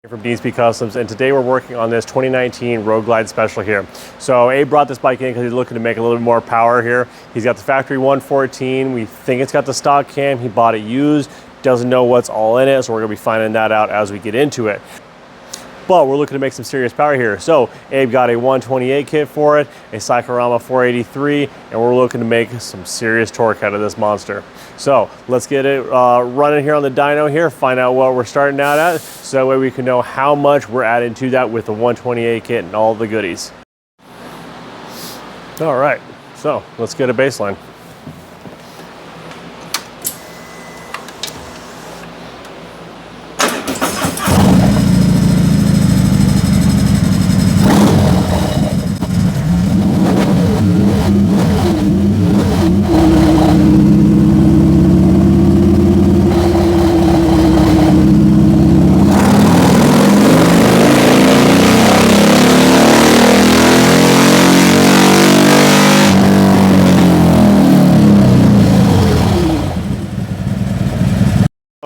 From DSP Customs, and today we're working on this 2019 Road Glide Special here. So Abe brought this bike in because he's looking to make a little bit more power here. He's got the factory 114. We think it's got the stock cam. He bought it used, doesn't know what's all in it, so we're gonna be finding that out as we get into it. But we're looking to make some serious power here. So Abe got a 128 kit for it, a Cyclorama 483, and we're looking to make some serious torque out of this monster. So let's get it running here on the dyno here, find out what we're starting out at, so that way we can know how much we're adding to that with the 128 kit and all the goodies. All right, so let's get a baseline.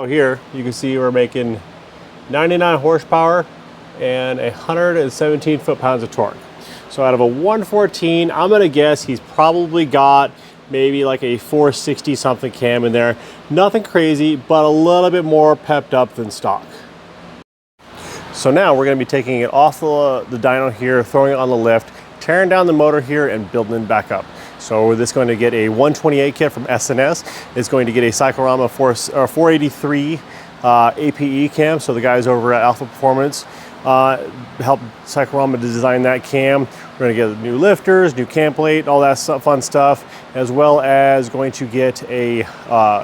Here you can see we're making 99 horsepower and 117 foot-pounds of torque. So out of a 114, I'm gonna guess he's probably got maybe like a 460 something cam in there. Nothing crazy, but a little bit more pepped up than stock. So now we're gonna be taking it off the dyno here, throwing it on the lift, tearing down the motor here and building it back up. So this is going to get a 128 kit from S&S. It's going to get a Cyclorama 483 APE cam. So the guys over at Alpha Performance helped Cyclorama to design that cam. We're going to get new lifters, new cam plate, all that fun stuff, as well as going to get a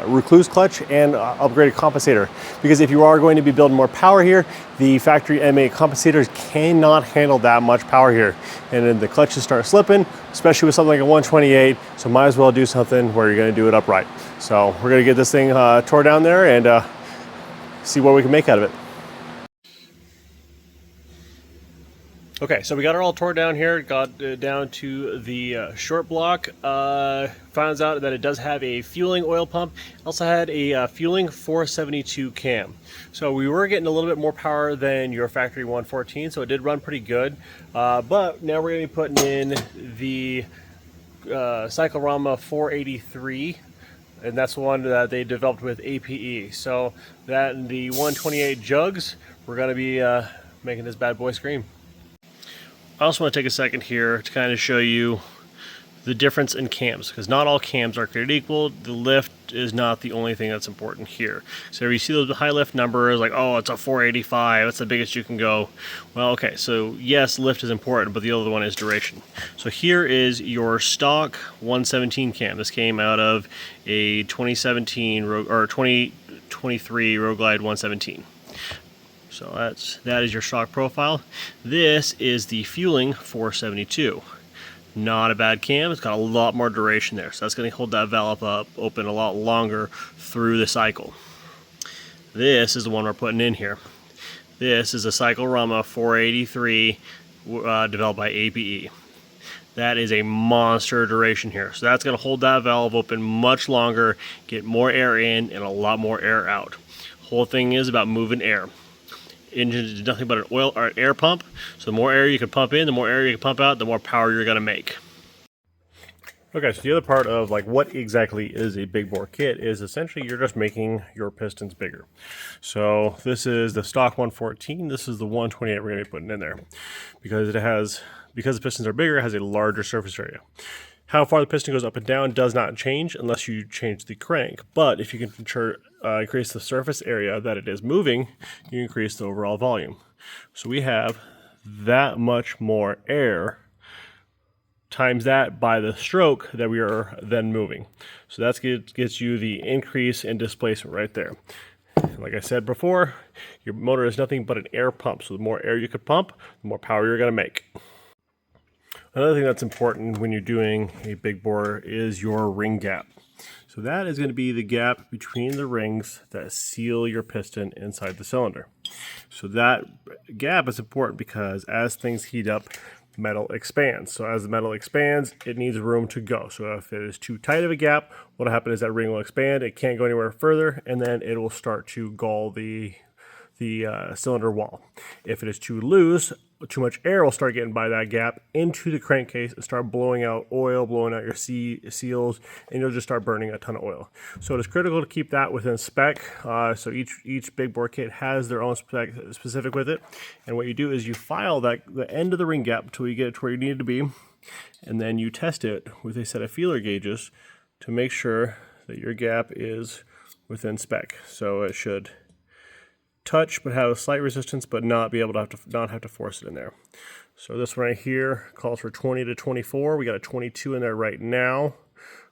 Rekluse clutch and upgraded compensator. Because if you are going to be building more power here, the factory M8 compensators cannot handle that much power here. And then the clutches start slipping, especially with something like a 128, so might as well do something where you're going to do it upright. So we're going to get this thing tore down there and see what we can make out of it. Okay, so we got it all torn down here, got down to the short block. Finds out that it does have a fueling oil pump. Also had a fueling 472 cam. So we were getting a little bit more power than your factory 114, so it did run pretty good. But now we're gonna be putting in the Cyclorama 483, and that's the one that they developed with APE. So that and the 128 jugs, we're gonna be making this bad boy scream. I also want to take a second here to kind of show you the difference in cams, because not all cams are created equal. The lift is not the only thing that's important here. So if you see those high lift numbers, like, oh, it's a 485, that's the biggest you can go. Well, okay, so yes, lift is important, but the other one is duration. So here is your stock 117 cam. This came out of a 2017 or 2023 Road Glide 117. So that is your stock profile. This is the fueling 472. Not a bad cam. It's got a lot more duration there. So that's going to hold that valve up open a lot longer through the cycle. This is the one we're putting in here. This is a Cyclorama 483 developed by APE. That is a monster duration here. So that's going to hold that valve open much longer, get more air in and a lot more air out. Whole thing is about moving air. Engine is nothing but an oil or an air pump, so the more air you can pump in, the more air you can pump out, the more power you're going to make. Okay, so the other part of like what exactly is a big bore kit is essentially you're just making your pistons bigger. So this is the stock 114, this is the 128 we're going to be putting in there because the pistons are bigger, it has a larger surface area. How far the piston goes up and down does not change unless you change the crank. But if you can increase the surface area that it is moving, you increase the overall volume. So we have that much more air times that by the stroke that we are then moving. So that gets you the increase in displacement right there. Like I said before, your motor is nothing but an air pump. So the more air you can pump, the more power you're going to make. Another thing that's important when you're doing a big bore is your ring gap. So that is going to be the gap between the rings that seal your piston inside the cylinder. So that gap is important because as things heat up, metal expands. So as the metal expands, it needs room to go. So if it is too tight of a gap, what'll happen is that ring will expand, it can't go anywhere further, and then it will start to gall the the cylinder wall. If it is too loose, too much air will start getting by that gap into the crankcase and start blowing out oil, blowing out your seals, and you'll just start burning a ton of oil. So it is critical to keep that within spec. So each big bore kit has their own spec specific with it. And what you do is you file the end of the ring gap until you get it to where you need it to be, and then you test it with a set of feeler gauges to make sure that your gap is within spec. So it should touch but have a slight resistance, but not be able to not have to force it in there. So this one right here calls for 20 to 24. We got a 22 in there right now,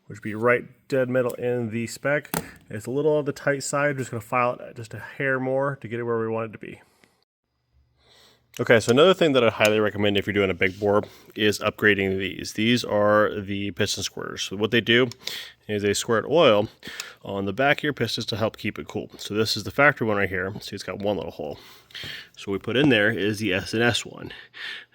which would be right dead middle in the spec. It's a little on the tight side. Just going to file it just a hair more to get it where we want it to be. Okay, so another thing that I highly recommend if you're doing a big bore is upgrading these. These are the piston squares. So what they do is they squirt oil on the back of your pistons to help keep it cool. So this is the factory one right here. See, it's got one little hole. So what we put in there is the S&S one.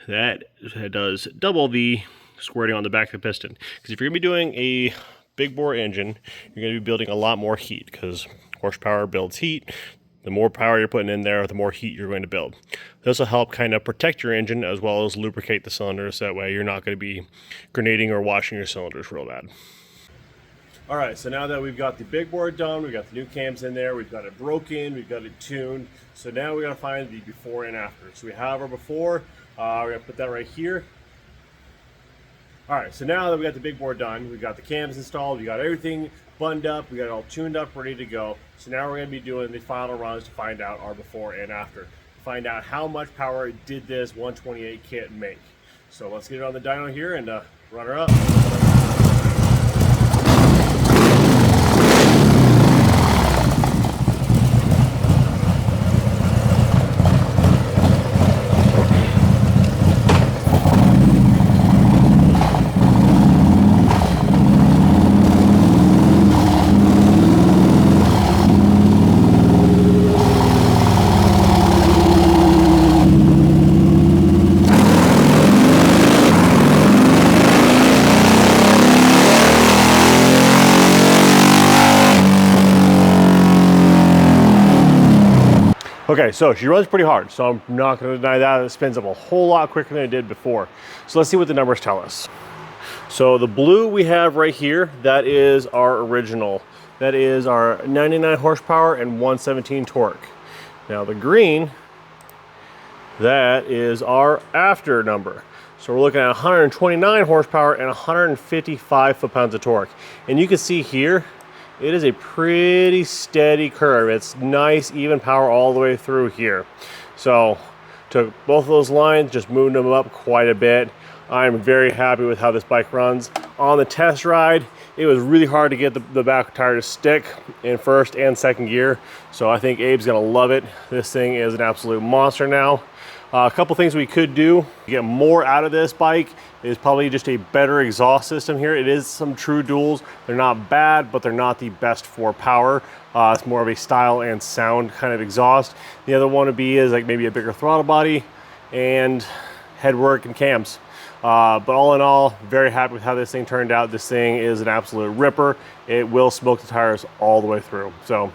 That does double the squirting on the back of the piston. Because if you're going to be doing a big bore engine, you're going to be building a lot more heat because horsepower builds heat. The more power you're putting in there, the more heat you're going to build. This will help kind of protect your engine as well as lubricate the cylinders. That way you're not going to be grenading or washing your cylinders real bad. All right, so now that we've got the big bore done, we've got the new cams in there, we've got it broken, we've got it tuned. So now we got to find the before and after. So we have our before, we're going to put that right here. All right, so now that we got the big bore done, we've got the cams installed, we got everything buttoned up, we got it all tuned up, ready to go. So now we're going to be doing the final runs to find out our before and after. Find out how much power did this 128 kit make. So let's get it on the dyno here and run her up. Okay, so she runs pretty hard, so I'm not going to deny that. It spins up a whole lot quicker than it did before. So let's see what the numbers tell us. So the blue we have right here, that is our original. That is our 99 horsepower and 117 torque. Now the green, that is our after number. So we're looking at 129 horsepower and 155 foot-pounds of torque. And you can see here, it is a pretty steady curve. It's nice, even power all the way through here. So took both of those lines, just moved them up quite a bit. I'm very happy with how this bike runs. On the test ride, it was really hard to get the back tire to stick in first and second gear. So I think Abe's gonna love it. This thing is an absolute monster now. A couple things we could do to get more out of this bike is probably just a better exhaust system here. It is some true duals. They're not bad, but they're not the best for power. It's more of a style and sound kind of exhaust. The other one would be is like maybe a bigger throttle body and headwork and cams. But all in all, very happy with how this thing turned out. This thing is an absolute ripper. It will smoke the tires all the way through. So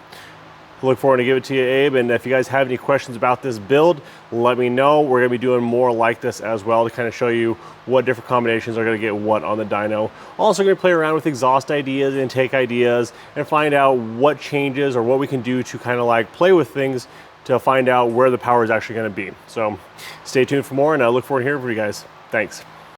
look forward to give it to you, Abe. And if you guys have any questions about this build, let me know. We're gonna be doing more like this as well to kind of show you what different combinations are gonna get what on the dyno. Also gonna play around with exhaust ideas, intake ideas, and find out what changes or what we can do to kind of like play with things to find out where the power is actually gonna be. So stay tuned for more, and I look forward to hearing from you guys. Thanks.